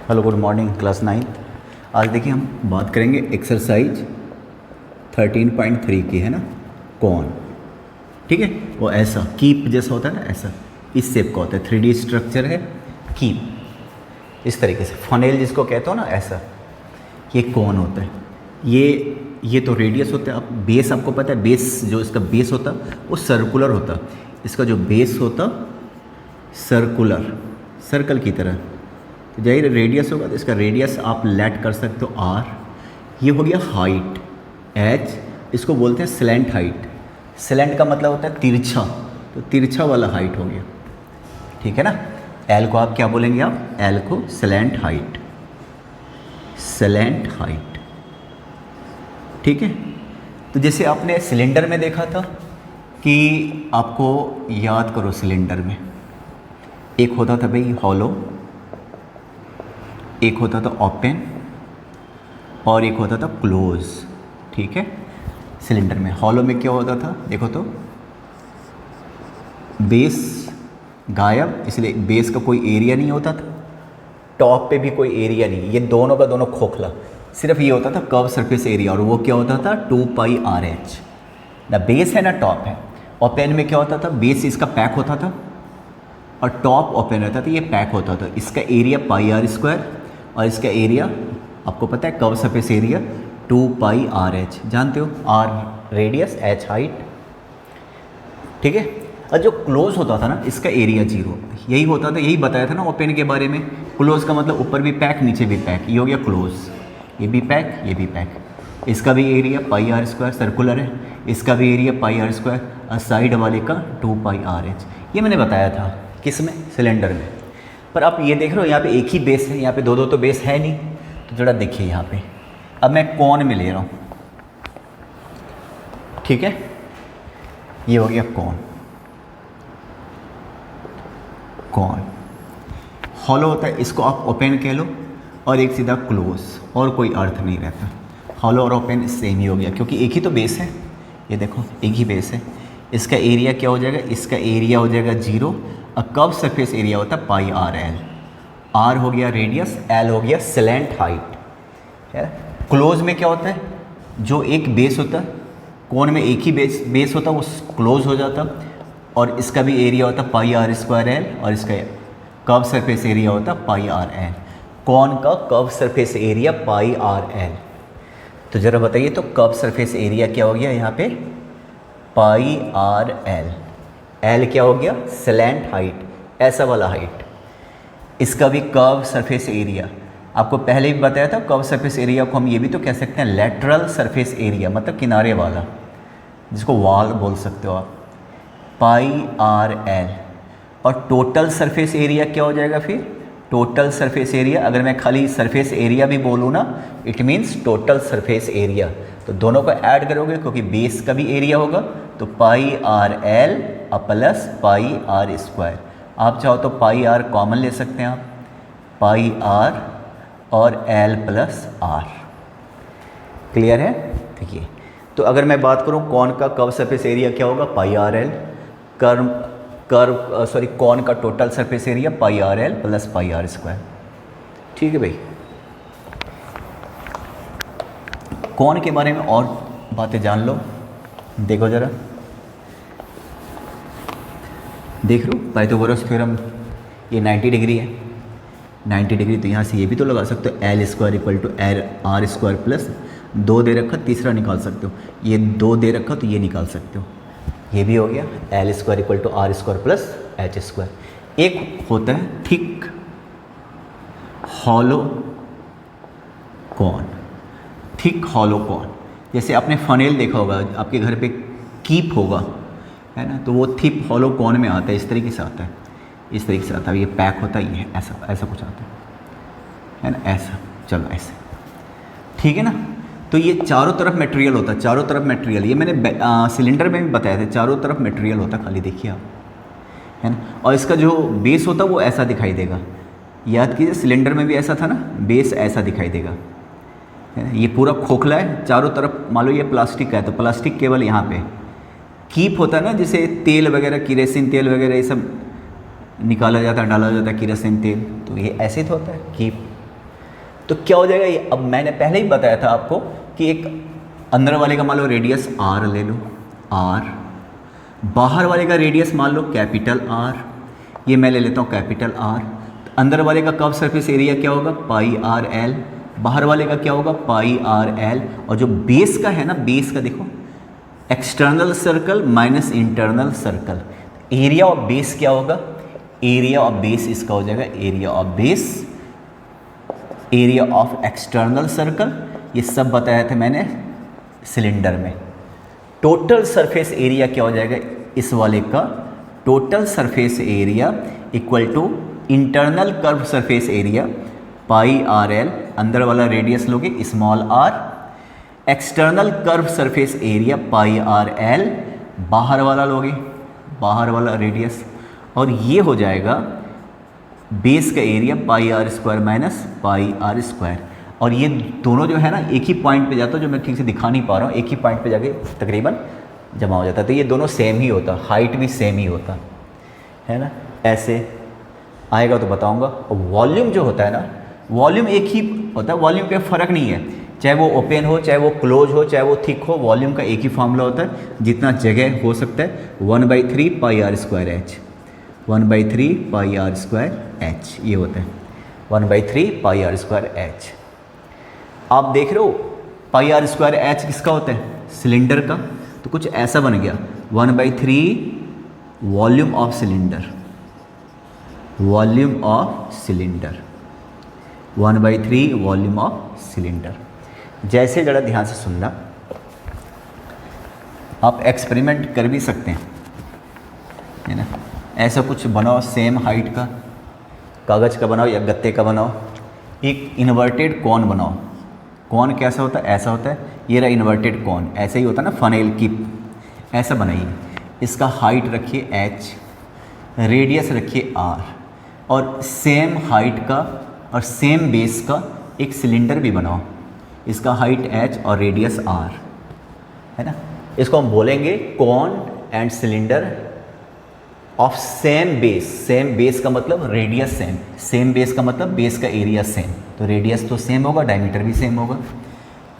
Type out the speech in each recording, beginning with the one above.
Hello good morning class 9th। आज देखिए हम बात करेंगे एक्सरसाइज 13.3 की, है ना, कौन। ठीक है, वो ऐसा कीप जैसा होता है ना, ऐसा इस शेप का होता है, 3D स्ट्रक्चर है कीप, इस तरीके से फनेल जिसको कहते हो ना, ऐसा ये कौन होता है। ये तो रेडियस होता है। अब बेस आपको पता है, बेस जो इसका बेस होता वो सर्कुलर होता, इसका जो बेस होता सर्कुलर, सर्कल की तरह। तो जाहिर रेडियस होगा तो इसका रेडियस आप लेट कर सकते हो आर। ये हो गया हाइट एच, इसको बोलते हैं स्लैंट हाइट। स्लैंट का मतलब होता है तिरछा, तो तिरछा वाला हाइट हो गया, ठीक है ना। एल को आप क्या बोलेंगे, आप एल को स्लैंट हाइट, स्लैंट हाइट, ठीक है। तो जैसे आपने सिलेंडर में देखा था कि आपको याद करो, सिलेंडर में एक होता था भाई हॉलो, एक होता था ओपन और एक होता था क्लोज, ठीक है। सिलेंडर में हॉलो में क्या होता था, देखो तो बेस गायब, इसलिए बेस का कोई एरिया नहीं होता था, टॉप पे भी कोई एरिया नहीं, ये दोनों का दोनों खोखला, सिर्फ ये होता था कर्व सरफेस एरिया, और वो क्या होता था 2πr/h। ना बेस है ना टॉप है। ओपन में क्या होता था, बेस इसका पैक होता था और टॉप ओपन रहता था, ये पैक होता था। इसका एरिया πr² और इसका एरिया आपको पता है कर्व सरफेस एरिया 2πr/h, जानते हो, r रेडियस h हाइट, ठीक है। और जो क्लोज होता था ना, इसका एरिया 0, यही होता था, यही बताया था ना ओपन के बारे में। क्लोज का मतलब ऊपर भी पैक नीचे भी पैक, ये हो गया क्लोज, ये भी पैक ये भी पैक। इसका भी एरिया πr² सर्कुलर है, इसका भी एरिया πr² और साइड वाले का 2πr/h। ये मैंने बताया था किस में, सिलेंडर में। पर आप ये देख रहे हो यहाँ पे एक ही बेस है, यहाँ पे दो दो तो बेस है नहीं, तो जरा देखिए यहाँ पे। अब मैं कौन में ले रहा हूँ, ठीक है, ये हो गया कौन। कौन हॉलो होता है, इसको आप ओपन कह लो, और एक सीधा क्लोज, और कोई अर्थ नहीं रहता। हॉलो और ओपन सेम ही हो गया, क्योंकि एक ही तो बेस है, ये देखो एक ही बेस है। इसका एरिया क्या हो जाएगा, इसका एरिया हो जाएगा 0, और कर्व सरफेस एरिया होता है πr/l। r हो गया रेडियस, l हो गया स्लैंट हाइट, है। क्लोज में क्या होता है, जो एक बेस होता है, कौन में एक ही बेस होता है, वो क्लोज हो जाता, और इसका भी एरिया होता है πr²l, और इसका कर्व सरफेस एरिया होता है πr/l। कौन का कर्व सरफेस एरिया πr/l। तो ज़रा बताइए, तो कर्व सरफेस एरिया क्या हो गया यहाँ पे, πr/l। l क्या हो गया, स्लैंट हाइट, ऐसा वाला हाइट। इसका भी कर्व सरफेस एरिया आपको पहले भी बताया था। कर्व सरफेस एरिया को हम ये भी तो कह सकते हैं लेटरल सरफेस एरिया, मतलब किनारे वाला, जिसको वॉल बोल सकते हो आप, πr/l। और टोटल सरफेस एरिया क्या हो जाएगा फिर, टोटल सरफेस एरिया, अगर मैं खाली सरफेस एरिया भी बोलूँ ना, it means total surface area. तो दोनों को ऐड करोगे, क्योंकि बेस का भी एरिया होगा, तो πr/l प्लस πr²। आप चाहो तो πr कॉमन ले सकते हैं आप, πr और l प्लस r। क्लियर है, देखिए। तो अगर मैं बात करूं कौन का कर्व सरफेस एरिया क्या होगा, πr/l। कौन का total surface area πr/l plus πr², ठीक है भाई। कौन के बारे में और बातें जान लो, देखो ज़रा, देख लो पाइथागोरस थ्योरम, ये 90 डिग्री है, 90 डिग्री, तो यहाँ से ये भी तो लगा सकते हो, l² = r² प्लस 2 दे रखा, तीसरा निकाल सकते हो, ये 2 दे रखा तो ये निकाल सकते हो, ये भी हो गया l² = r² प्लस h²। एक होता है थिक हॉलो कौन, थिक हॉलो कौन। जैसे आपने फनेल देखा होगा, आपके घर पे कीप होगा, है ना, तो वो थिक हॉलो कौन में आता है, इस तरीके से आता है, इस तरीके से आता है, ये पैक होता है, ये ऐसा ऐसा कुछ आता है ना, ऐसा, चलो ऐसे, ठीक है ना। तो ये चारों तरफ मटेरियल होता है, चारों तरफ मटेरियल, ये मैंने सिलेंडर में भी बताया था, चारों तरफ मटेरियल होता है, खाली देखिए आप, है ना। और इसका जो बेस होता है वो ऐसा दिखाई देगा, याद कीजिए सिलेंडर में भी ऐसा था ना, बेस ऐसा दिखाई देगा, है ना। ये पूरा खोखला है, चारों तरफ, मान लो ये प्लास्टिक का है, तो प्लास्टिक केवल यहाँ पे कीप होता है ना, जैसे तेल वगैरह, किरोसिन तेल वगैरह, ये सब निकाला जाता है, डाला जाता है, किरोसिन तेल, तो ये ऐसे तो होता है कीप, तो क्या हो जाएगा ये, अब मैंने पहले ही बताया था आपको कि एक अंदर वाले का मान लो रेडियस आर ले लो, आर, बाहर वाले का रेडियस मान लो कैपिटल आर, ये मैं ले लेता हूँ कैपिटल आर। अंदर वाले का कर्व सरफेस एरिया क्या होगा, पाई आर एल, बाहर वाले का क्या होगा, पाई आर एल। और जो बेस का है ना, बेस का देखो external circle minus internal circle, area of base क्या होगा, एरिया ऑफ बेस इसका हो जाएगा area of base, area of external circle, ये सब बताया था मैंने सिलेंडर में। टोटल सरफेस एरिया क्या हो जाएगा इस वाले का, total surface area equal to internal curve surface area pi r l, अंदर वाला रेडियस लोगे small r, external curve surface area pi r l, बाहर वाला लोगे बाहर वाला रेडियस, और ये हो जाएगा बेस का area pi r square minus pi r square. और ये दोनों जो है ना एक ही पॉइंट पे जाता है, जो मैं ठीक से दिखा नहीं पा रहा हूँ, एक ही पॉइंट पे जाके तकरीबन जमा हो जाता है। तो ये दोनों सेम ही होता, हाइट भी सेम ही होता है ना, ऐसे आएगा तो बताऊंगा। और वॉल्यूम जो होता है ना, वॉल्यूम एक ही होता है, वॉल्यूम पे फ़र्क नहीं है, चाहे वो ओपन हो, चाहे वो क्लोज हो, चाहे वो थिक हो, वॉल्यूम का एक ही फार्मूला होता है, जितना जगह हो सकता है 1/3 pi r square h, 1/3 pi r square h, ये होता है 1/3 पाई आर स्क्वायर एच। आप देख रहे हो पाई आर स्क्वायर एच किसका होता है, सिलेंडर का। तो कुछ ऐसा बन गया 1/3 volume of cylinder, volume of cylinder, 1/3 volume of cylinder. जैसे ज़रा ध्यान से सुनना, आप एक्सपेरिमेंट कर भी सकते हैं, है ना। ऐसा कुछ बनाओ सेम हाइट का, कागज़ का बनाओ या गत्ते का बनाओ, एक इन्वर्टेड कॉन बनाओ। कॉन कैसा होता है, ऐसा होता है, ये रहा इन्वर्टेड कॉन, ऐसे ही होता है ना फनेल की, ऐसा बनाइए। इसका हाइट रखिए h, रेडियस रखिए r, और सेम हाइट का और सेम बेस का एक सिलेंडर भी बनाओ, इसका हाइट h और रेडियस r, है ना। इसको हम बोलेंगे cone and cylinder of same base. Same base का मतलब रेडियस सेम, सेम बेस का मतलब बेस का एरिया सेम, तो रेडियस तो सेम होगा, डायमीटर भी सेम होगा,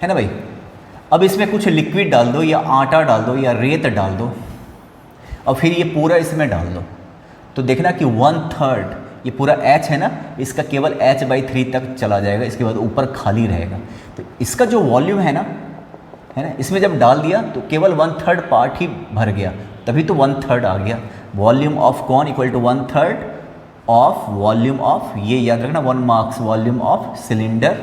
है ना भाई। अब इसमें कुछ लिक्विड डाल दो, या आटा डाल दो, या रेत डाल दो, और फिर ये पूरा इसमें डाल दो, तो देखना कि 1/3 ये पूरा h है ना, इसका केवल h/3 तक चला जाएगा, इसके बाद ऊपर खाली रहेगा। तो इसका जो वॉल्यूम है ना, इसमें जब डाल दिया तो केवल 1/3 पार्ट ही भर गया, तभी तो 1/3 आ गया। Volume of cone equal to 1/3 of volume of, ये याद रखना 1 marks, volume of cylinder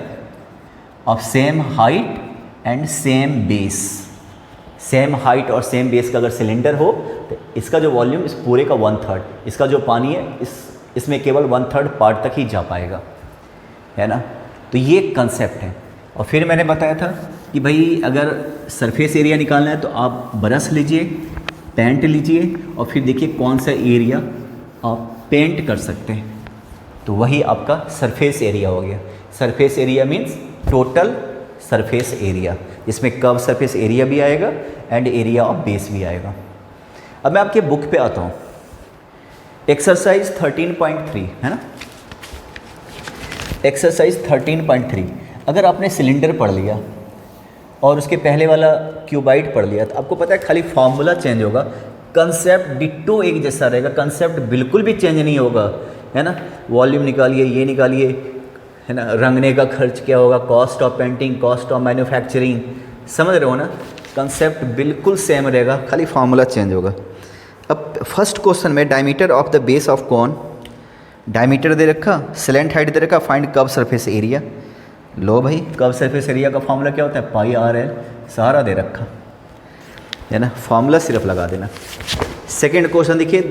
of same height and same base. Same height और सेम बेस का अगर सिलेंडर हो तो इसका जो वॉल्यूम इस पूरे का 1/3, इसका जो पानी है इसमें केवल 1/3 पार्ट तक ही जा पाएगा, है ना। तो ये कंसेप्ट है। और फिर मैंने बताया था कि भाई अगर सरफेस एरिया निकालना है तो आप ब्रश लीजिए, पेंट लीजिए, और फिर देखिए कौन सा एरिया आप पेंट कर सकते हैं, तो वही आपका सरफेस एरिया हो गया। Surface area means total surface area, जिसमें कर्व सरफेस एरिया भी आएगा एंड एरिया ऑफ बेस भी आएगा। अब मैं आपके बुक पे आता हूँ, एक्सरसाइज 13.3 है ना, एक्सरसाइज 13.3। अगर आपने सिलेंडर पढ़ लिया और उसके पहले वाला क्यूबाइड पढ़ लिया तो आपको पता है खाली फॉर्मूला चेंज होगा, कंसेप्ट डिट्टो एक जैसा रहेगा, कंसेप्ट बिल्कुल भी चेंज नहीं होगा, है ना। वॉल्यूम निकालिए, ये निकालिए, है ना, रंगने का खर्च क्या होगा, cost of painting, cost of manufacturing, समझ रहे हो ना। कंसेप्ट बिल्कुल सेम रहेगा, खाली फार्मूला चेंज होगा। अब फर्स्ट क्वेश्चन में diameter of the base of cone, diameter दे रखा, स्लैंट हाइट दे रखा, फाइंड कर्व सरफेस एरिया। लो भाई, कर्व सरफेस एरिया का फार्मूला क्या होता है, पाई आर एल, सारा दे रखा है ना, फार्मूला सिर्फ लगा देना। सेकेंड क्वेश्चन देखिए,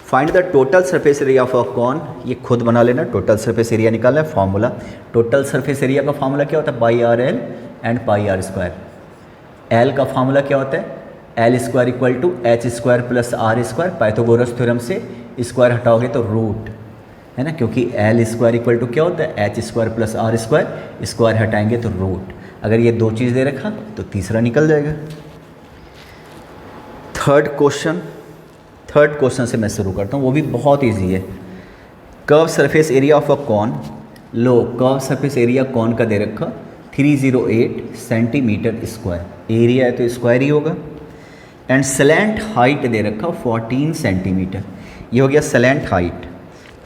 find the total surface area of a cone, ये खुद बना लेना, टोटल सरफेस एरिया निकालना है, फार्मूला। टोटल सरफेस एरिया का फार्मूला क्या होता है, pi r l and pi r square. L का फार्मूला क्या होता है, l square equal to h square plus r square. Pythagoras theorem से स्क्वायर हटाओगे तो रूट, है ना, क्योंकि एल स्क्वायर इक्वल टू क्या होता है, h square plus r square, square हटाएंगे तो रूट। अगर ये दो चीज़ दे रखा तो तीसरा निकल जाएगा। थर्ड क्वेश्चन से मैं शुरू करता हूँ, वो भी बहुत ईजी है। Curve surface area of a cone लो कर्व सरफेस एरिया कौन का दे रखा 308 सेंटीमीटर स्क्वायर, एरिया है तो स्क्वायर ही होगा। एंड स्लैंट हाइट दे रखा 14 सेंटीमीटर, ये हो गया slant height.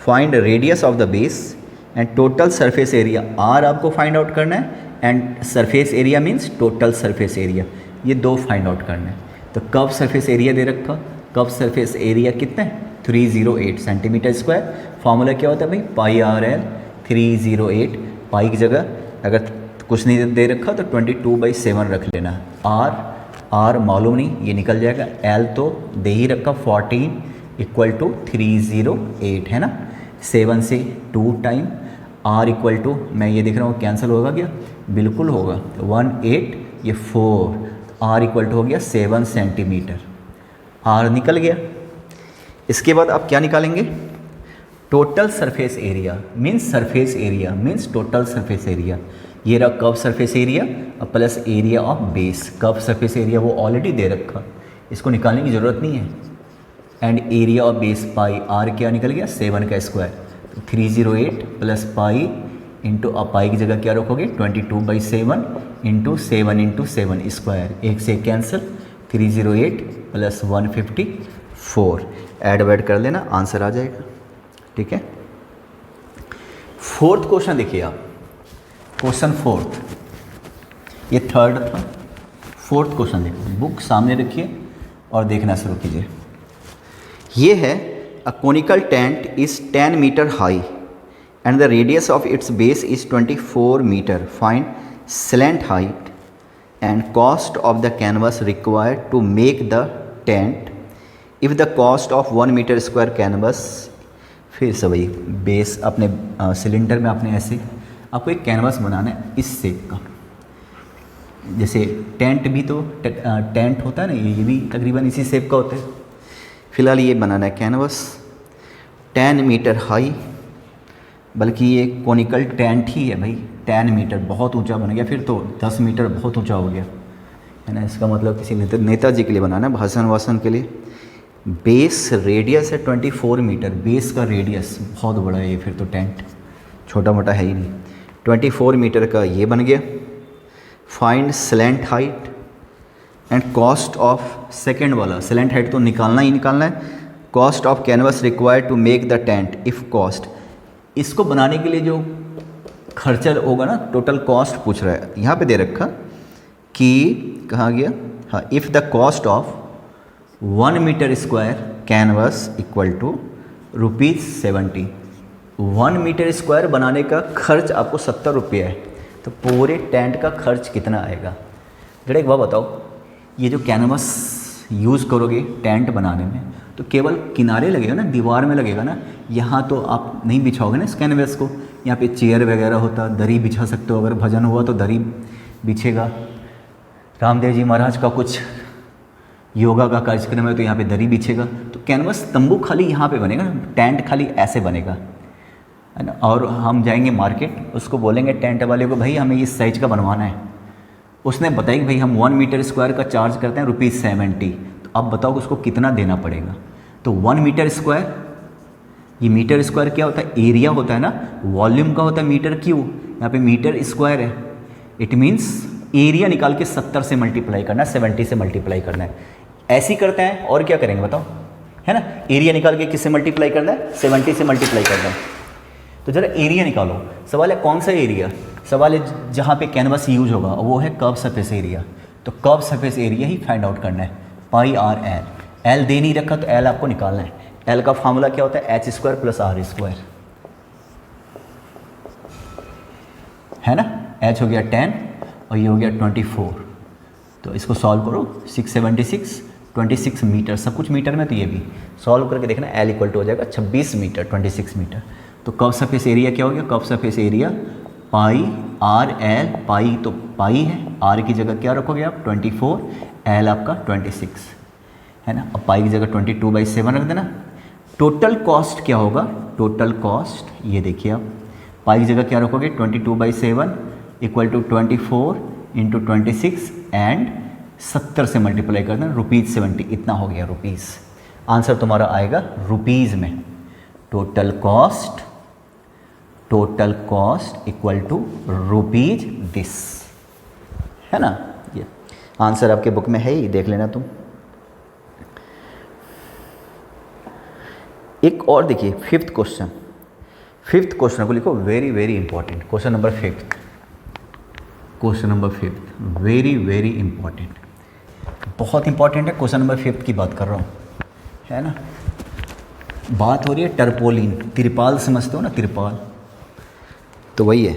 Find radius of the base and total surface area, r आपको फाइंड आउट करना है and surface area means total surface area, ये दो फाइंड आउट करना है। तो कर्व सरफेस एरिया दे रखा, कर्व सरफेस एरिया कितना है 308 सेंटीमीटर स्क्वायर। फार्मूला क्या होता है भाई पाई आर एल 308, पाई की जगह अगर कुछ नहीं दे रखा तो 22/7 रख लेना। आर मालूम नहीं, ये निकल जाएगा। एल तो दे ही रखा 14 इक्वल टू 308 है ना, 7 से 2 टाइम। आर इक्वल टू मैं ये देख रहा हूँ कैंसिल होगा क्या, बिल्कुल होगा, 18 ये 4, आर इक्वल टू हो गया 7 सेंटीमीटर, आर निकल गया। इसके बाद आप क्या निकालेंगे total surface area means total surface area. ये रहा कर्व सरफेस एरिया और plus area of base. Curve surface area वो ऑलरेडी दे रखा, इसको निकालने की ज़रूरत नहीं है। And area of base pi, r क्या निकल गया 7 का स्क्वायर, तो 308 प्लस पाई इंटू पाई की जगह क्या रखोगे 22/7 इंटू 7 स्क्वायर, एक से कैंसिल, 308 प्लस 154 ऐड वैड कर लेना, आंसर आ जाएगा। ठीक है, फोर्थ क्वेश्चन देखिए आप, क्वेश्चन फोर्थ, ये थर्ड था, फोर्थ क्वेश्चन देखिए, बुक सामने रखिए और देखना शुरू कीजिए। ये है a conical tent is 10 metre high and the radius of its base is 24 metre, find slant height and cost of the canvas required to make the tent if the cost of 1 metre square canvas. फिर से वही base अपने cylinder में आपने ऐसे आपको एक canvas बनाना है इस शेप का, जैसे टेंट भी तो टेंट होता है ना, ये भी तकरीबन इसी शेप का होता है। फिलहाल ये बनाना है कैनवस 10 मीटर हाई, बल्कि ये कोनिकल टेंट ही है भाई, 10 मीटर बहुत ऊंचा बन गया, फिर तो 10 मीटर बहुत ऊंचा हो गया है ना। इसका मतलब किसी नेताजी के लिए बनाना है, भाषण वासन के लिए। बेस रेडियस है 24 मीटर, बेस का रेडियस बहुत बड़ा है ये, फिर तो टेंट छोटा मोटा है ही नहीं। 24 मीटर का ये बन गया। Find slant height and cost of, second वाला स्लैंट हाइट तो निकालना ही निकालना है। Cost of canvas required to make the tent if cost, इसको बनाने के लिए जो खर्चा होगा ना, टोटल कॉस्ट पूछ रहा है, यहाँ पे दे रखा कि कहाँ गया, हाँ, if the cost of 1 metre square canvas equal to ₹70। 1 metre square बनाने का खर्च आपको 70 रुपये है, तो पूरे टेंट का खर्च कितना आएगा। जरा एक बात बताओ, ये जो कैनवस यूज़ करोगे टेंट बनाने में तो केवल किनारे लगेगा ना, दीवार में लगेगा ना, यहाँ तो आप नहीं बिछाओगे ना इस कैनवस को, यहाँ पे चेयर वगैरह होता, दरी बिछा सकते हो, अगर भजन हुआ तो दरी बिछेगा। रामदेव जी महाराज का कुछ योगा का कार्यक्रम है तो यहाँ पे दरी बिछेगा, तो कैनवस तंबू खाली यहाँ पे बनेगा, टेंट खाली ऐसे बनेगा है ना। और हम जाएंगे मार्केट, उसको बोलेंगे टेंट वाले को भाई हमें इस साइज का बनवाना है, उसने बताया कि भाई हम 1 मीटर स्क्वायर का चार्ज करते हैं ₹70, तो अब बताओ उसको कितना देना पड़ेगा। तो 1 मीटर स्क्वायर, ये मीटर स्क्वायर क्या होता है, एरिया होता है ना, वॉल्यूम का होता है मीटर क्यूब, यहाँ पे मीटर स्क्वायर है, इट मीन्स एरिया निकाल के 70 से मल्टीप्लाई करना है, 70 से मल्टीप्लाई करना है। ऐसे ही करते हैं और क्या करेंगे बताओ, है ना, एरिया निकाल के किससे मल्टीप्लाई करना है, 70 से मल्टीप्लाई करना है। तो जरा एरिया निकालो, सवाल है कौन सा एरिया, सवाल है जहाँ पे कैनवस यूज होगा वो है कर्व सरफेस एरिया, तो कर्व सरफेस एरिया ही फाइंड आउट करना है, पाई आर एल। एल दे नहीं रखा तो एल आपको निकालना है। एल का फार्मूला क्या होता है h² + r², है ना, h हो गया 10 और ये हो गया 24, तो इसको सॉल्व करो, 676 26 मीटर, सब कुछ मीटर में, तो ये भी सॉल्व करके देखना, एल इक्वल टू हो जाएगा 26 मीटर, 26 मीटर। तो कर्व सरफेस एरिया क्या हो गया, curve surface area pi r l, pi तो पाई है, आर की जगह क्या रखोगे आप 24, एल आपका 26 है ना, अब पाई की जगह 22/7 रख देना। टोटल कॉस्ट क्या होगा, टोटल कॉस्ट ये देखिए आप, पाई की जगह क्या रखोगे 22/7 इक्वल टू 24 इंटू 26 एंड 70 से मल्टीप्लाई कर देना, ₹70, इतना हो गया रुपीज़। आंसर तुम्हारा आएगा रुपीज़ में। Total cost total cost equal to rupees this, है ना। ये आंसर आपके बुक में है ही, देख लेना तुम। एक और देखिए, फिफ्थ क्वेश्चन को लिखो, very very important. Question number fifth very very important, बहुत इंपॉर्टेंट है। क्वेश्चन नंबर फिफ्थ की बात कर रहा हूँ, है ना। बात हो रही है टर्पोलिन, तिरपाल समझते हो ना, तिरपाल, तो वही है।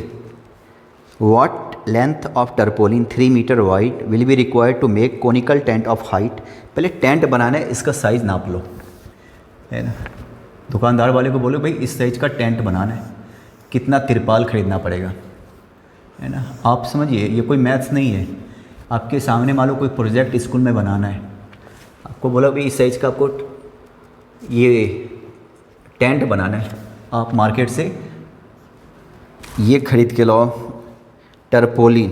What length of tarpaulin 3 metre wide will be required to make conical tent of height. पहले टेंट बनाना है, इसका साइज़ नाप लो, है ना। दुकानदार वाले को बोलो भाई इस साइज़ का टेंट बनाना है, कितना तिरपाल खरीदना पड़ेगा, है ना। आप समझिए, ये कोई मैथ्स नहीं है। आपके सामने मान लो कोई प्रोजेक्ट स्कूल में बनाना है, आपको बोला भाई इस साइज़ का आपको ये टेंट बनाना है, आप मार्केट से ये खरीद के लाओ टर्पोलिन,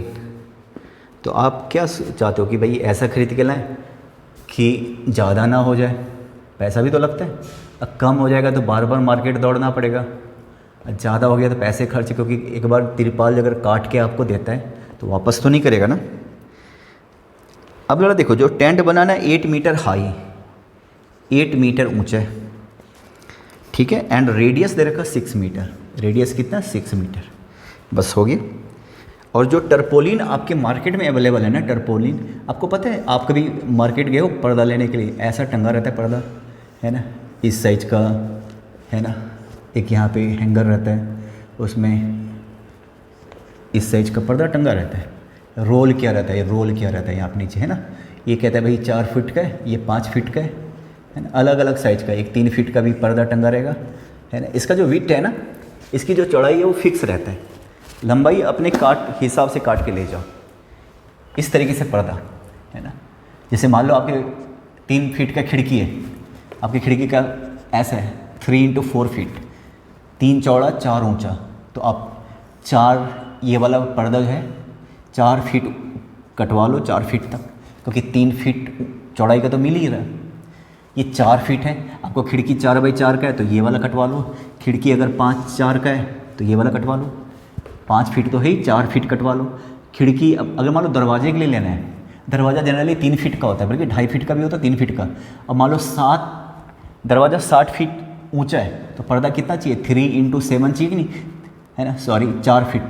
तो आप क्या चाहते हो कि भाई ऐसा खरीद के लाएं कि ज़्यादा ना हो जाए, पैसा भी तो लगता है। अब कम हो जाएगा तो बार बार मार्केट दौड़ना पड़ेगा, ज़्यादा हो गया तो पैसे खर्च, क्योंकि एक बार तिरपाल अगर काट के आपको देता है तो वापस तो नहीं करेगा ना। अब जरा देखो, जो टेंट बनाना है 8 मीटर हाई, 8 मीटर ऊंचा है, ठीक है, एंड रेडियस दे रखा 6 मीटर। रेडियस कितना, 6 मीटर, बस हो गया। और जो टर्पोलिन आपके मार्केट में अवेलेबल है ना, टर्पोलिन, आपको पता है, आप कभी मार्केट गए हो पर्दा लेने के लिए, ऐसा टंगा रहता है पर्दा, है ना, इस साइज का, है ना। एक यहाँ पे हैंगर रहता है, उसमें इस साइज का पर्दा टंगा रहता है। रोल क्या रहता है, रोल क्या रहता है यहाँ पे नीचे, है ना। ये कहता है भाई 4 फीट का है, ये 5 फीट का है ना, अलग अलग साइज का। एक 3 फीट का भी पर्दा टंगा रहेगा, है ना। इसका जो विड्थ है ना, इसकी जो चौड़ाई है वो फिक्स रहता है, लंबाई अपने हिसाब से काट के ले जाओ। इस तरीके से पर्दा, है ना। जैसे मान लो आपके 3 फीट का खिड़की है, आपकी खिड़की का ऐसा है 3 × 4 फीट, 3 चौड़ा 4 ऊंचा, तो आप 4 ये वाला पर्दा जो है 4 फीट कटवा लो, 4 फीट तक, क्योंकि 3 फीट चौड़ाई का तो मिल ही रहा है। ये 4 फीट है, आपको खिड़की 4x4 का है तो ये वाला कटवा लो। खिड़की अगर 5x4 का है तो ये वाला कटवा लो। 5 फीट तो है ही, 4 फीट कटवा लो। खिड़की अब अगर मान लो दरवाजे के लिए लेना है, दरवाज़ा जनरली 3 फीट का होता है, बल्कि 2.5 फीट का भी होता है, 3 फीट का। अब मान लो दरवाज़ा 60 फीट ऊंचा है, तो पर्दा कितना चाहिए, 3 × 7 चाहिए कि नहीं, है ना, सॉरी 4 फीट।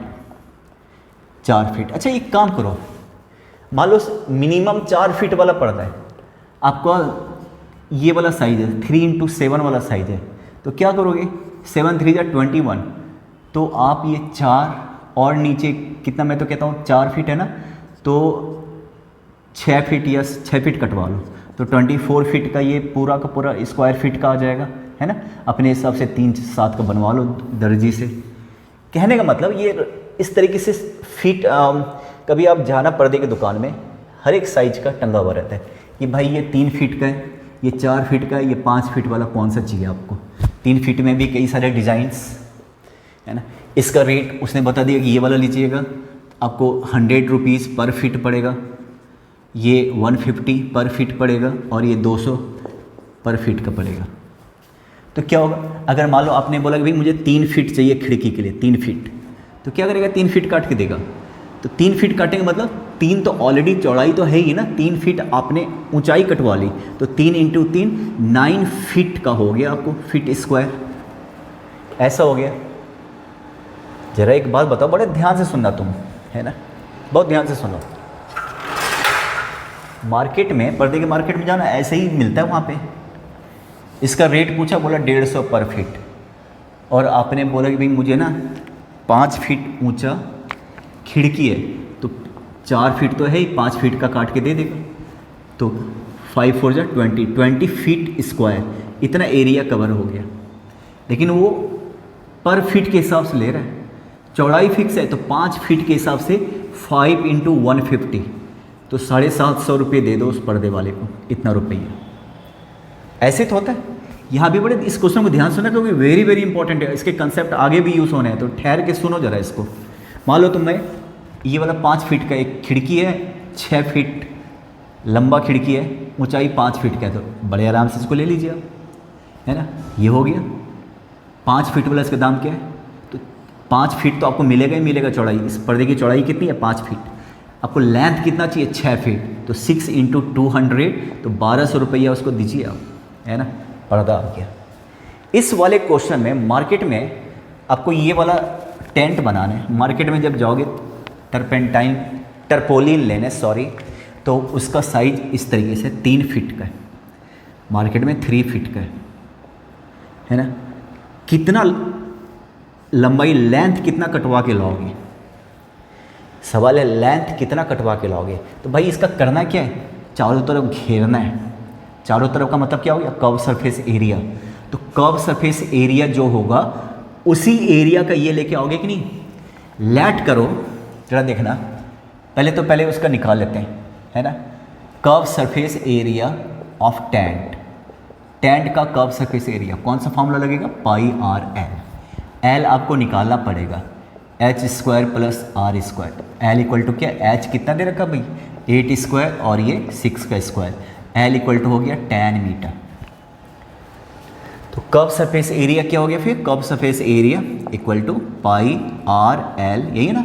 अच्छा एक काम करो, मान लो मिनिमम 4 फीट वाला पर्दा है, आपका ये वाला साइज़ है 3 × 7 वाला साइज़ है, तो क्या करोगे, 7 × 3 = 21, तो आप ये 4 और नीचे कितना, मैं तो कहता हूँ 4 फीट है ना, तो 6 फीट या 6 फीट कटवा लो, तो 24 फीट का ये पूरा का पूरा स्क्वायर फीट का आ जाएगा, है ना। अपने हिसाब से 3-7 का बनवा लो दर्जी से। कहने का मतलब ये इस तरीके से फीट, कभी आप जाना पर्दे की दुकान में, हर एक साइज का टंगा हुआ रहता है कि भाई ये 3 फीट का है, ये 4 फीट का है, ये 5 फीट वाला कौन सा चाहिए आपको। 3 फीट में भी कई सारे डिज़ाइंस, है ना। इसका रेट उसने बता दिया कि ये वाला लीजिएगा आपको 100 रुपीज़ पर फीट पड़ेगा, ये 150 पर फीट पड़ेगा, और ये 200 पर फीट का पड़ेगा। तो क्या होगा, अगर मान लो आपने बोला कि भाई मुझे 3 फीट चाहिए खिड़की के लिए, 3 फीट, तो क्या करेगा, 3 फीट काट के देगा। तो 3 फीट काटेंगे मतलब 3 तो ऑलरेडी चौड़ाई तो है ही ना, 3 फीट आपने ऊंचाई कटवा ली, तो 3 × 3 9 फीट का हो गया आपको, फीट स्क्वायर, ऐसा हो गया। जरा एक बात बताओ, बड़े ध्यान से सुनना तुम, है ना, बहुत ध्यान से सुनो। मार्केट में, पर्दे के मार्केट में जाना, ऐसे ही मिलता है वहाँ पे। इसका रेट पूछा, बोला 150 पर फीट, और आपने बोला कि भाई मुझे ना 5 फीट ऊंचा खिड़की है, तो 4 फीट तो है ही, 5 फीट का काट के दे देगा, तो 5 × 4 = 20 फीट स्क्वायर, इतना एरिया कवर हो गया। लेकिन वो पर फीट के हिसाब से ले रहा है, चौड़ाई फिक्स है, तो 5 फीट के हिसाब से 5 × 150, तो 750 रुपये दे दो उस पर्दे वाले को, इतना रुपये। ऐसे तो होता है। यहाँ भी बड़े इस क्वेश्चन को ध्यान सुना, क्योंकि वेरी वेरी इंपॉर्टेंट है, इसके कंसेप्ट आगे भी यूज़ होने हैं, तो ठहर के सुनो जरा इसको। मान लो तुम्हें ये वाला 5 फीट का एक खिड़की है, 6 फीट लंबा खिड़की है, ऊंचाई 5 फीट का है, तो बड़े आराम से इसको ले लीजिए आप, है ना। ये हो गया 5 फीट वाला, इसका दाम क्या है, तो 5 फीट तो आपको मिलेगा ही मिलेगा चौड़ाई। इस पर्दे की चौड़ाई कितनी है? 5 फीट। आपको लेंथ कितना चाहिए? 6 फीट। तो 6 × 200 तो 1200 रुपया उसको दीजिए आप, है ना, पर्दा आ गया। इस वाले क्वेश्चन में मार्केट में आपको ये वाला टेंट बनाना है। मार्केट में जब जाओगे टरपोलिन लेने तो उसका साइज इस तरीके से 3 फीट का है, मार्केट में 3 फीट का है ना। कितना लंबाई, लेंथ कितना कटवा के लाओगे? सवाल है लेंथ कितना कटवा के लाओगे। तो भाई इसका करना क्या है? चारों तरफ घेरना है। चारों तरफ का मतलब क्या हो गया? Curve surface area. तो कर्व सरफेस एरिया जो होगा उसी एरिया का ये लेके आओगे कि नहीं। लेट करो जरा देखना, पहले उसका निकाल लेते हैं, है ना। Curve surface area of tent, tent का कर्व सरफेस एरिया कौन सा फॉर्मूला लगेगा? पाई आर एल। एल आपको निकालना पड़ेगा h² + r²। L equal to क्या? एच कितना दे रखा भाई? 8² और ये 6 का स्क्वायर। एल इक्वल टू हो गया 10 मीटर। तो कर्व सरफेस एरिया क्या हो गया फिर? Curve surface area equal to pi r l, यही है ना।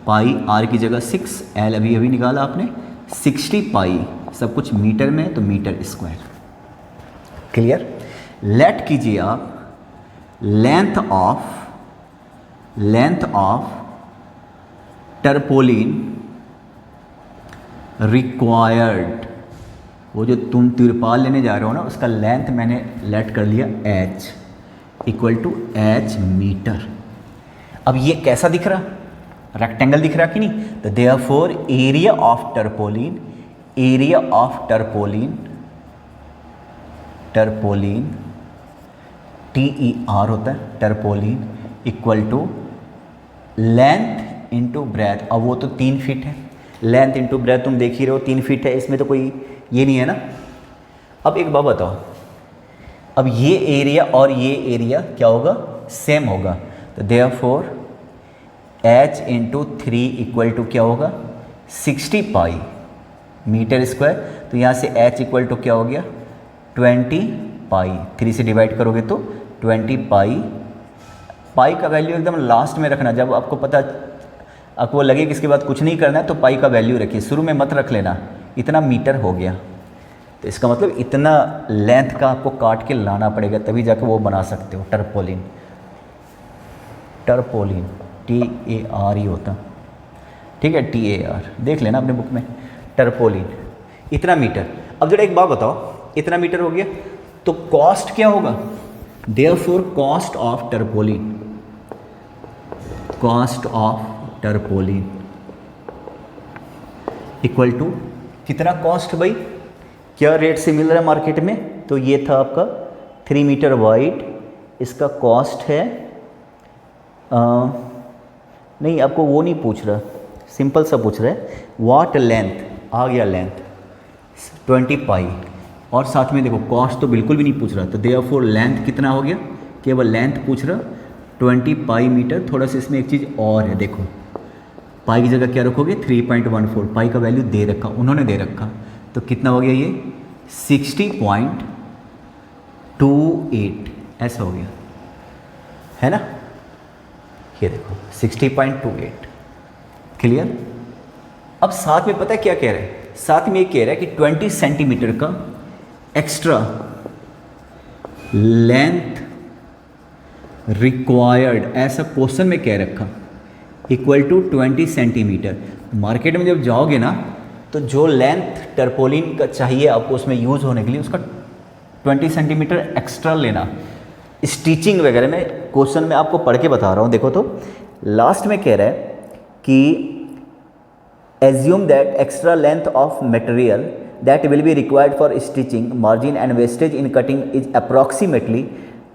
पाई आर की जगह 6, एल अभी निकाला आपने, 60 पाई, सब कुछ मीटर में तो मीटर स्क्वायर। क्लियर? लेट कीजिए आप लेंथ ऑफ टरपोलिन रिक्वायर्ड, वो जो तुम तिरपाल लेने जा रहे हो ना उसका लेंथ मैंने लेट कर लिया h equal to h metre. अब ये कैसा दिख रहा? रेक्टेंगल दिख रहा कि नहीं? तो therefore area of tarpaulin TER होता है, tarpaulin equal to length into breadth. अब वो तो 3 फीट है, लेंथ इंटू ब्रेथ तुम देख ही रहे हो 3 फीट है, इसमें तो कोई ये नहीं है ना। अब एक बात बताओ, अब ये एरिया और ये एरिया क्या होगा? सेम होगा। तो देयरफॉर h × 3 इक्वल टू क्या होगा? 60 पाई मीटर स्क्वायर। तो यहाँ से h इक्वल टू क्या हो गया? 20 पाई। 3 से डिवाइड करोगे तो 20 पाई। पाई का वैल्यू एकदम लास्ट में रखना, जब आपको लगे कि इसके बाद कुछ नहीं करना है तो पाई का वैल्यू रखिए, शुरू में मत रख लेना। इतना मीटर हो गया, तो इसका मतलब इतना लेंथ का आपको काट के लाना पड़ेगा, तभी जाके वो बना सकते हो टरपोलिन। TAR ही होता, ठीक है, TAR देख लेना अपने बुक में, टरपोलिन इतना मीटर। अब जरा एक बात बताओ, इतना मीटर हो गया तो कॉस्ट क्या होगा? Therefore cost of tarpaulin equal to कितना कॉस्ट भाई? क्या रेट से मिल रहा है मार्केट में? तो ये था आपका 3 मीटर वाइड, इसका कॉस्ट है नहीं, आपको वो नहीं पूछ रहा, सिंपल सा पूछ रहा है व्हाट लेंथ। आ गया लेंथ 20 पाई, और साथ में देखो कॉस्ट तो बिल्कुल भी नहीं पूछ रहा। तो देयरफॉर लेंथ कितना हो गया? केवल लेंथ पूछ रहा 20 पाई मीटर। थोड़ा सा इसमें एक चीज़ और है, देखो पाई की जगह क्या रखोगे? 3.14। पाई का वैल्यू दे रखा, उन्होंने दे रखा, तो कितना हो गया ये? 60.28 ऐसा हो गया, है ना। ये देखो 60.28। क्लियर? अब साथ में पता है क्या कह रहे हैं? साथ में ये कह रहा है कि 20 सेंटीमीटर का एक्स्ट्रा लेंथ रिक्वायर्ड, ऐसा क्वेश्चन में कह रखा, इक्वल टू 20 सेंटीमीटर। मार्केट में जब जाओगे ना तो जो लेंथ टरपोलिन का चाहिए आपको उसमें यूज़ होने के लिए, उसका 20 सेंटीमीटर एक्स्ट्रा लेना। स्टिचिंग वगैरह में क्वेश्चन में आपको पढ़ के बता रहा हूँ, देखो तो लास्ट में कह रहा है कि assume that extra length of material that will be required for stitching, margin and wastage in cutting is approximately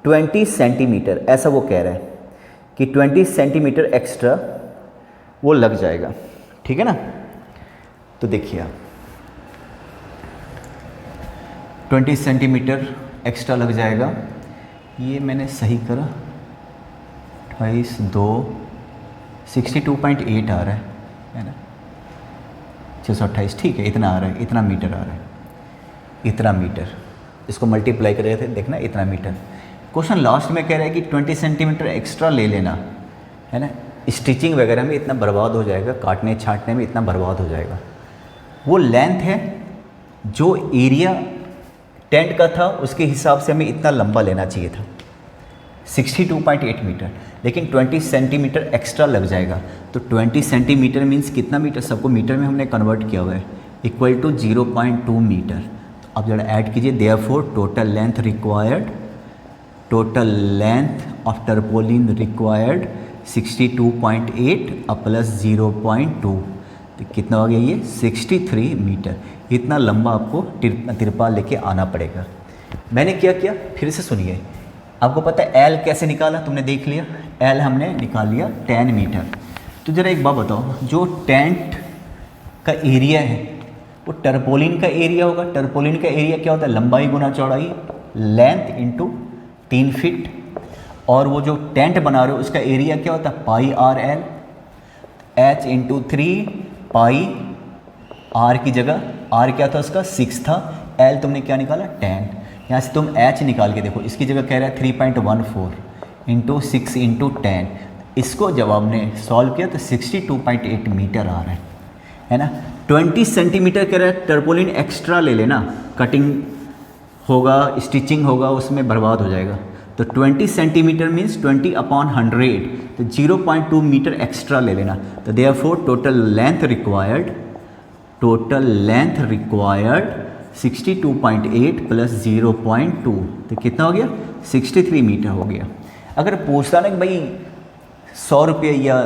20 centimetre. ऐसा वो कह रहा है कि 20 सेंटीमीटर एक्स्ट्रा वो लग जाएगा, ठीक है ना। तो देखिए आप 20 सेंटीमीटर एक्स्ट्रा लग जाएगा। ये मैंने सही करा, 28 2 62.8 आ रहा है ना, 628, ठीक है, इतना आ रहा है, इतना मीटर आ रहा है, इतना मीटर। इसको मल्टीप्लाई कर रहे थे, देखना इतना मीटर। क्वेश्चन लास्ट में कह रहा है कि 20 सेंटीमीटर एक्स्ट्रा ले लेना, है ना। स्टिचिंग वगैरह में इतना बर्बाद हो जाएगा, काटने छाटने में इतना बर्बाद हो जाएगा। वो लेंथ है जो एरिया टेंट का था उसके हिसाब से हमें इतना लंबा लेना चाहिए था 62.8 मीटर, लेकिन 20 सेंटीमीटर एक्स्ट्रा लग जाएगा। तो 20 सेंटीमीटर मीन्स कितना मीटर, सबको मीटर में हमने कन्वर्ट किया हुआ है, इक्वल टू 0.2 मीटर। तो अब जरा ऐड कीजिए, therefore total length required, total length of tarpaulin required 62.8 plus 0.2, तो कितना हो गया ये 63 मीटर। इतना लंबा आपको तिरपाल लेके आना पड़ेगा। मैंने क्या किया फिर से सुनिए, आपको पता है एल कैसे निकाला, तुमने देख लिया, एल हमने निकाल लिया 10 मीटर। तो ज़रा एक बात बताओ, जो टेंट का एरिया है वो टर्पोलिन का एरिया होगा। टर्पोलिन का एरिया क्या होता है, लंबाई गुना चौड़ाई, लेंथ इंटू 3 फीट। और वो जो टेंट बना रहे हो उसका एरिया क्या होता है, pi r l, h into 3 pi r की जगह आर क्या था उसका 6 था, एल तुमने क्या निकाला 10। यहाँ से तुम एच निकाल के देखो, इसकी जगह कह रहा है 3.14 इंटू 6 इंटू 10। इसको जब आपने सॉल्व किया तो 62.8 मीटर आ रहा है ना। 20 सेंटीमीटर कह रहा है टर्पोलिन एक्स्ट्रा ले लेना, कटिंग होगा स्टिचिंग होगा उसमें बर्बाद हो जाएगा। तो 20 सेंटीमीटर मीन्स 20/100, तो 0.2 मीटर एक्स्ट्रा ले लेना। तो therefore total length required 62.8 plus 0.2, तो कितना हो गया 63 मीटर हो गया। अगर पूछता ना कि भाई 100 रुपये या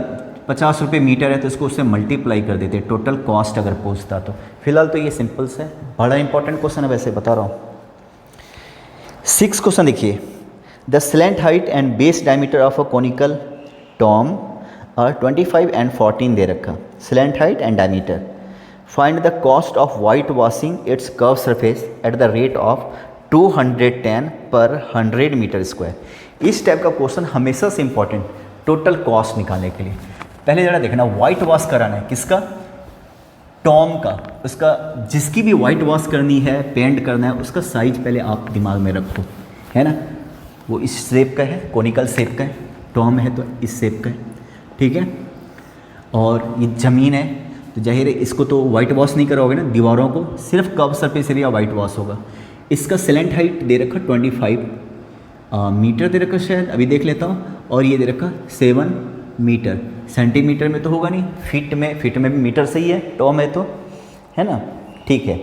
50 रुपये मीटर है तो इसको उससे मल्टीप्लाई कर देते टोटल कॉस्ट अगर पूछता तो। फिलहाल तो ये सिंपल से है, बड़ा इंपॉर्टेंट क्वेश्चन है वैसे बता रहा हूँ। 6 क्वेश्चन देखिए, the slant height and base diameter of a conical Tom और 25 एंड 14 दे रखा, slant height and diameter. Find the cost of white washing it's curve surface at the rate of 210 पर 100 metre square. इस type का question हमेशा से important, total cost निकालने के लिए। पहले जरा देखना, वाइट वॉश कराना है किसका, टॉम का, उसका जिसकी भी वाइट वॉश करनी है, पेंट करना है, उसका साइज पहले आप दिमाग में रखो, है ना। वो इस शेप का है, कोनिकल शेप का है, टॉम है तो इस शेप का है, ठीक है। और ये ज़मीन है तो जाहिर है इसको तो वाइट वॉश नहीं करोगे ना, दीवारों को सिर्फ curve surface area white wash होगा। इसका स्लैंट हाइट दे रखा 25 मीटर दे रखा शायद, अभी देख लेता हूँ। और ये दे रखा 7 मीटर, सेंटीमीटर में तो होगा नहीं, फीट में भी मीटर सही है, टॉम है तो, है ना, ठीक है।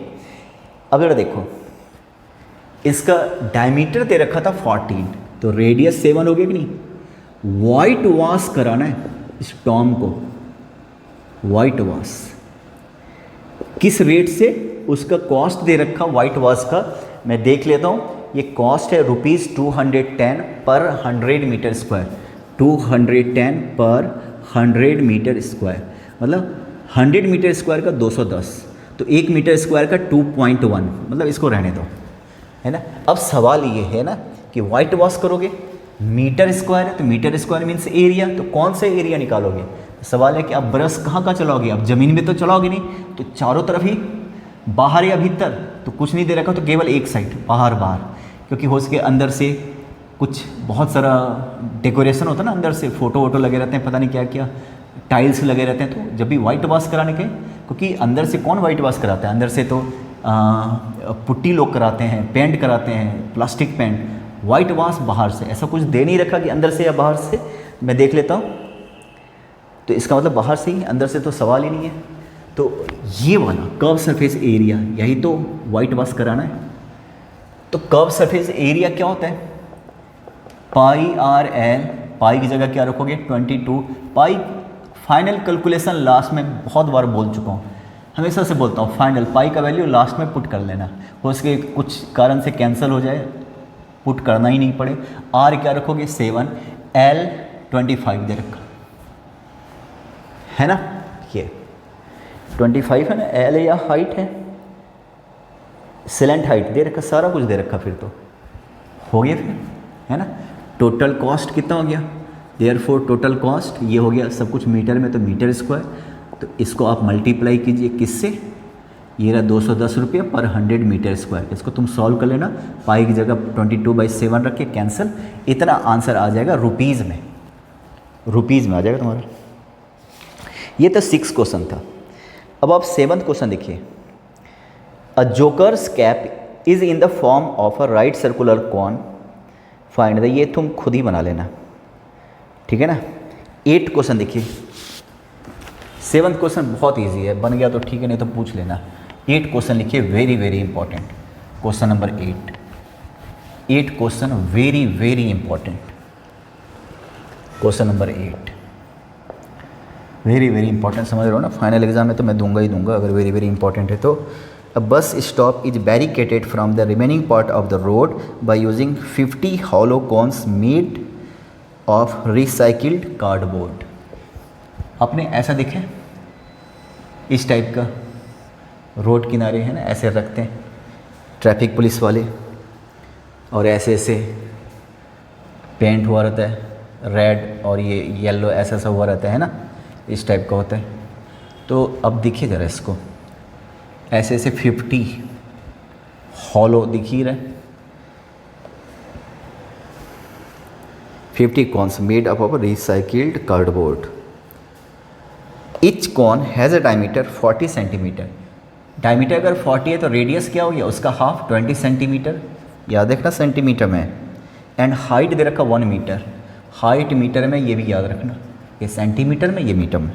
अगर देखो इसका डायमीटर दे रखा था 14, तो रेडियस 7 हो गया कि नहीं। वाइट वॉश कराना है इस टॉम को, वाइट वॉश किस रेट से, उसका कॉस्ट दे रखा वाइट वॉश का, मैं देख लेता हूँ। ये कॉस्ट है ₹210 पर 100 मीटर स्क्वायर, 210 पर 100 मीटर स्क्वायर, मतलब 100 मीटर स्क्वायर का 210, तो 1 मीटर स्क्वायर का 2.1, मतलब इसको रहने दो, है ना। अब सवाल ये है ना कि वाइट वॉश करोगे, मीटर स्क्वायर है तो मीटर स्क्वायर मीन्स एरिया, तो कौन सा एरिया निकालोगे। सवाल है कि आप ब्रश कहाँ चलाओगे, आप ज़मीन में तो चलाओगे नहीं, तो चारों तरफ ही, बाहर या भीतर, तो कुछ नहीं दे रखा, तो केवल एक साइड बाहर, क्योंकि हो सके अंदर से कुछ बहुत सारा डेकोरेशन होता है ना, अंदर से फ़ोटो वोटो लगे रहते हैं, पता नहीं क्या क्या टाइल्स लगे रहते हैं। तो जब भी वाइट वॉश कराने के, क्योंकि अंदर से कौन वाइट वॉश कराता है, अंदर से तो पुट्टी लोग कराते हैं, पेंट कराते हैं, प्लास्टिक पेंट। वाइट वॉश बाहर से, ऐसा कुछ दे नहीं रखा कि अंदर से या बाहर से, मैं देख लेता हूँ। तो इसका मतलब बाहर से ही, अंदर से तो सवाल ही नहीं है। तो ये वाला कर्व सरफेस एरिया, यही तो वाइट वॉश कराना है। तो कर्व सरफेस एरिया क्या होता है, पाई आर एल, पाई की जगह क्या रखोगे 22 पाई। फाइनल कैलकुलेशन लास्ट में बहुत बार बोल चुका हूँ, हमेशा से बोलता हूँ, फाइनल पाई का वैल्यू लास्ट में पुट कर लेना, हो सके कुछ कारण से कैंसिल हो जाए, पुट करना ही नहीं पड़े। आर क्या रखोगे 7, एल 25 दे रखा है ना, ये 25 है ना, एल या हाइट है, स्लैंट हाइट दे रखा, सारा कुछ दे रखा, फिर तो हो गया फिर, है ना। टोटल कॉस्ट कितना हो गया, देयरफॉर टोटल कॉस्ट ये हो गया सब कुछ मीटर में, तो मीटर स्क्वायर, तो इसको आप मल्टीप्लाई कीजिए किससे, ये रहा 210 रुपये पर 100 मीटर स्क्वायर। इसको तुम सॉल्व कर लेना, पाई की जगह 22/7 रख के कैंसिल, इतना आंसर आ जाएगा रुपीज़ में, रुपीज़ में आ जाएगा तुम्हारा। ये तो 6 क्वेश्चन था। अब आप 7th क्वेश्चन देखिए। A joker's cap is in the form of a right circular cone find the, ये तुम खुद ही बना लेना, ठीक है ना। 8th क्वेश्चन देखिए। 7th क्वेश्चन बहुत इजी है, बन गया तो ठीक है, नहीं तो पूछ लेना। 8th क्वेश्चन लिखिए, very very important question number 8। 8 question very very important question number 8, very very important, समझ रहे हो ना। फाइनल एग्जाम में तो मैं दूंगा ही दूंगा अगर वेरी वेरी इंपॉर्टेंट है तो। A bus stop is barricaded from the remaining part of the road by using 50 hollow cones made of recycled cardboard. आपने ऐसा देखे, इस टाइप का रोड किनारे है ना, ऐसे रखते हैं ट्रैफिक पुलिस वाले, और ऐसे ऐसे पेंट हुआ रहता है रेड और ये येलो ऐसा सा हुआ रहता है ना, इस टाइप का होता है। तो अब देखिए ज़रा इसको, ऐसे ऐसे 50 हॉलो दिख ही रहा है, 50 cones made up of recycled cardboard. Each cone has a diameter 40 centimetre. Diameter अगर 40 है तो रेडियस क्या हो गया उसका हाफ 20 सेंटीमीटर, याद रखना सेंटीमीटर में। एंड हाइट दे रखा 1 मीटर, हाइट मीटर में, ये भी याद रखना, ये सेंटीमीटर में, ये मीटर में।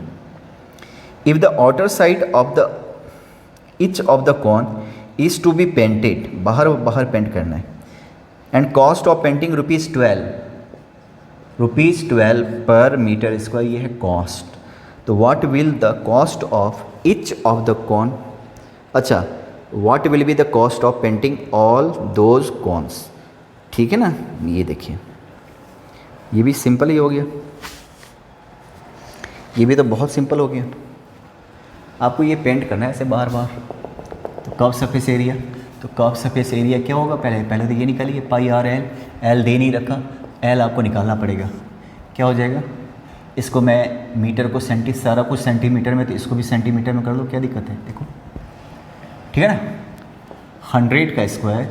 If the outer side of the each of the cone is to be painted, बाहर बाहर पेंट करना है। एंड कॉस्ट ऑफ पेंटिंग ₹12 पर मीटर स्क्वायर, ये है कॉस्ट। तो what will the cost of each of the cone, अच्छा what will be the cost of painting all those cones, ठीक है ना। ये देखिए, ये भी सिंपल ही हो गया, ये भी तो बहुत सिंपल हो गया। आपको ये पेंट करना है ऐसे बार बार। तो कर्व सरफेस एरिया, तो कर्व सरफेस एरिया क्या होगा, पहले तो ये निकालिए, पाई आर एल, एल दे नहीं रखा, एल आपको निकालना पड़ेगा। क्या हो जाएगा, इसको मैं मीटर को सारा कुछ सेंटीमीटर में, तो इसको भी सेंटीमीटर में कर लो, क्या दिक्कत है, देखो ठीक है ना। 100 का स्क्वायर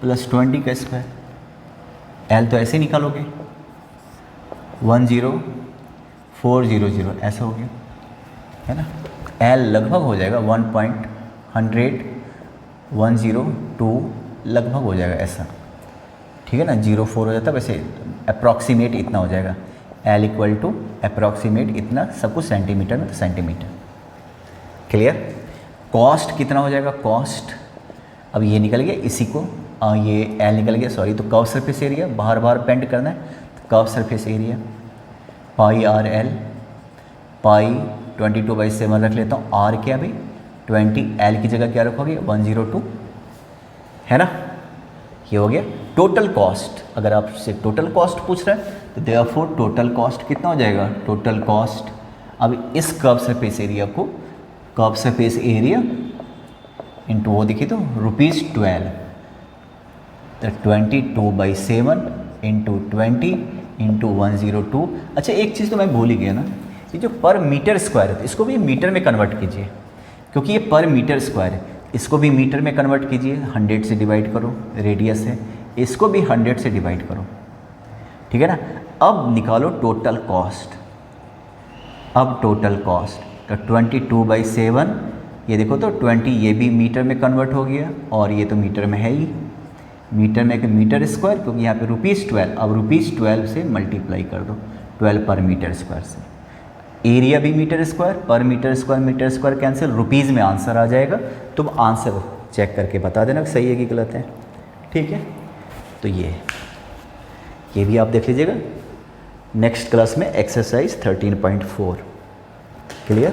प्लस 20 का स्क्वायर, एल तो ऐसे निकालोगे 10400, ऐसा हो गया है ना। एल लगभग हो जाएगा 1.102 लगभग हो जाएगा ऐसा, ठीक है ना। 04 हो जाता है, वैसे अप्रॉक्सीमेट इतना हो जाएगा, एल इक्वल टू अप्रॉक्सीमेट इतना, सब कुछ सेंटीमीटर में, तो सेंटीमीटर। क्लियर। कॉस्ट कितना हो जाएगा, कॉस्ट अब ये निकल गया, इसी को ये एल निकल गया, सॉरी। तो कर्व सरफेस एरिया बाहर बाहर पेंट करना है, तो curve surface area pi r l, pi 22/7 रख लेता हूँ, आर क्या भाई 20, एल की जगह क्या रखोगे 102, है ना। ये हो गया टोटल कॉस्ट। अगर आपसे टोटल कॉस्ट पूछ रहा है तो देयरफॉर टोटल कॉस्ट कितना हो जाएगा, टोटल कॉस्ट। अब इस कर्व सरफेस एरिया को, कर्व सरफेस एरिया इंटू वो देखिए तो ₹12, तो 22/7 इंटू 20 इंटू 102। अच्छा एक चीज़ तो मैं भूल ही गया ना, ये जो पर मीटर स्क्वायर है इसको भी मीटर में कन्वर्ट कीजिए, क्योंकि ये पर मीटर स्क्वायर है, इसको भी मीटर में कन्वर्ट कीजिए। 100 से डिवाइड करो, रेडियस है, इसको भी 100 से डिवाइड करो, ठीक है ना। अब निकालो टोटल कॉस्ट। अब टोटल कॉस्ट तो 22/7, ये देखो तो 20, ये भी मीटर में कन्वर्ट हो गया, और ये तो मीटर में है ही, मीटर में मीटर स्क्वायर, क्योंकि यहाँ पे ₹12। अब ₹12 से मल्टीप्लाई कर दो, 12 पर मीटर स्क्वायर से। एरिया भी मीटर स्क्वायर, पर मीटर स्क्वायर कैंसिल, रुपीज़ में आंसर आ जाएगा। तुम आंसर चेक करके बता देना सही है कि गलत है, ठीक है। तो ये भी आप देख लीजिएगा नेक्स्ट क्लास में, एक्सरसाइज 13.4। क्लियर।